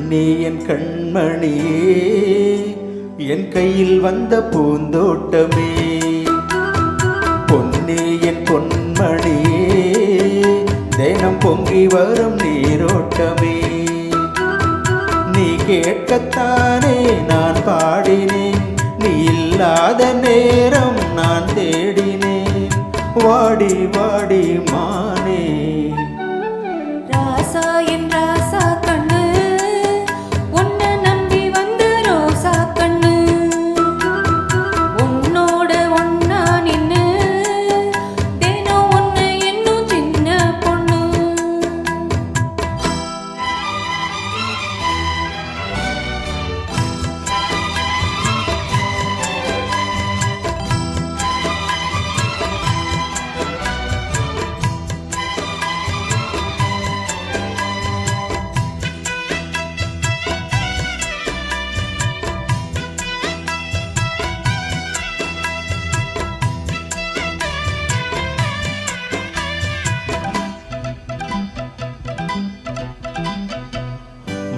நீ என் கண்மணியே, என் கையில் வந்த பூந்தோட்டமே. பொன்னே என் பொன்மணியே, தினம் பொங்கி வரும் நீரோட்டமே. நீ கேட்கத்தானே நான் பாடினேன், நீ இல்லாத நேரம் நான் தேடினேன். வாடி வாடி மானே. ராசா என் ராசா கண்ணு, உன்னை நம்பி வந்த ரோசா கண்ணு. உன்னோட ஒன்னா நின்னு தினம் உன்னை இன்னும் சின்ன பொண்ணு.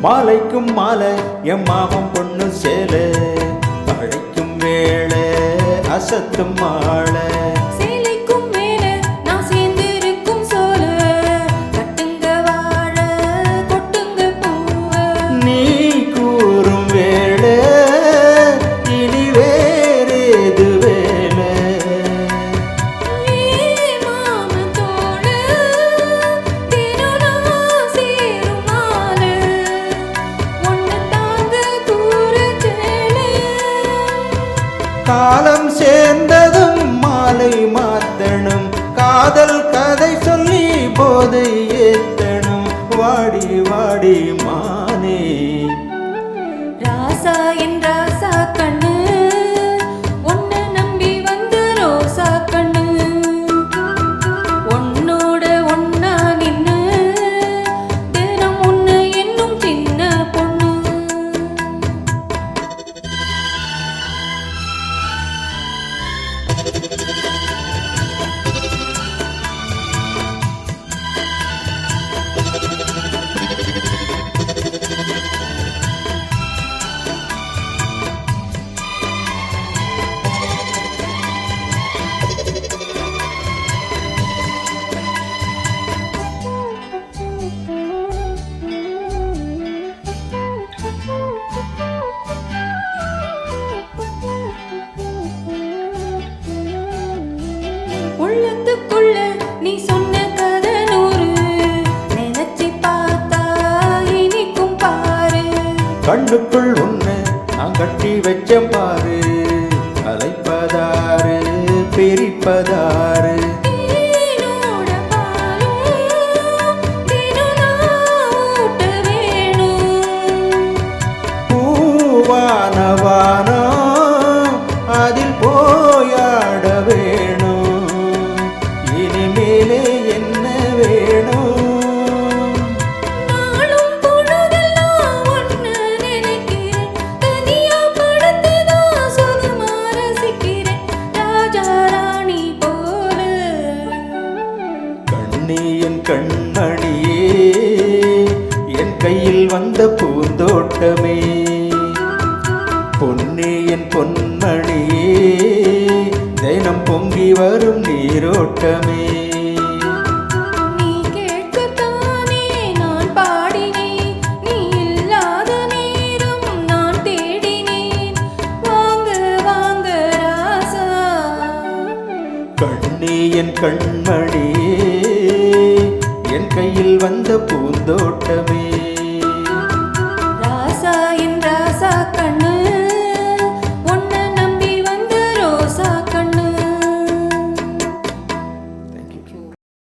மாலைக்கும் மாலை என் மாமன் பொண்ணு சேலை, அழைக்கும் வேளை அசத்தும் மாலை. சேலைக்கும் மேல நான் சேர்ந்திருக்கும் சோல, கட்டுங்க வாழ கொட்டுங்க பூவ. நீ கூறும் வேளை இனி வேறேது வேலை. மாமன் தோள தினம் நான் சேரும் மால, ஒன்னு தாங்க கூற சேலை. காலம் சேர்ந்ததும் மாலை மாத்தணும், காதல் கதை சொல்லி போதை ஏத்தணும். வாடி வாடி மானே. ராசா என் ராசா கண்ணு, உன்னை நம்பி வந்த ரோசா கண்ணு. உன்னோட ஒன்னா நின்னு தினம் உன்னை இன்னும் சின்ன பொண்ணு. உள்ளத்துக்குள்ள நீ சொன்ன கதை நூறு, நினைச்சு பார்த்தா இனிக்கும் பாரு. கண்ணுக்குள் ஒண்ணு நான் கட்டி வச்சேன் பாரு, அலைப்பதாரு பிரிப்பதாரு. தேனோட பாலும் தினம் நான் ஊட்ட வேணும். பூவானவானோ அதில் போயாட வேணும். இனிமேலே என்ன வேணும்? நாளும் பொழுதெல்லாம் ஒன்னு நினைக்கிறேன், தனியா படுத்துதான் சுகமா ரசிக்கிறேன். ராஜா ராணி போல. கண்ணே என் கண்மணியே, என் கையில் வந்த பூந்தோட்டமே. பொன்னே என் பொன்மணியே, தினம் பொங்கி வரும் நீரோட்டமே. நீ கேட்கத்தானே நான் பாடினேன், நீ இல்லாத நேரம் நான் தேடினேன். வாங்க வாங்க ராசா. கண்ணே என் கண்மணியே, என் கையில் வந்த பூந்தோட்டமே.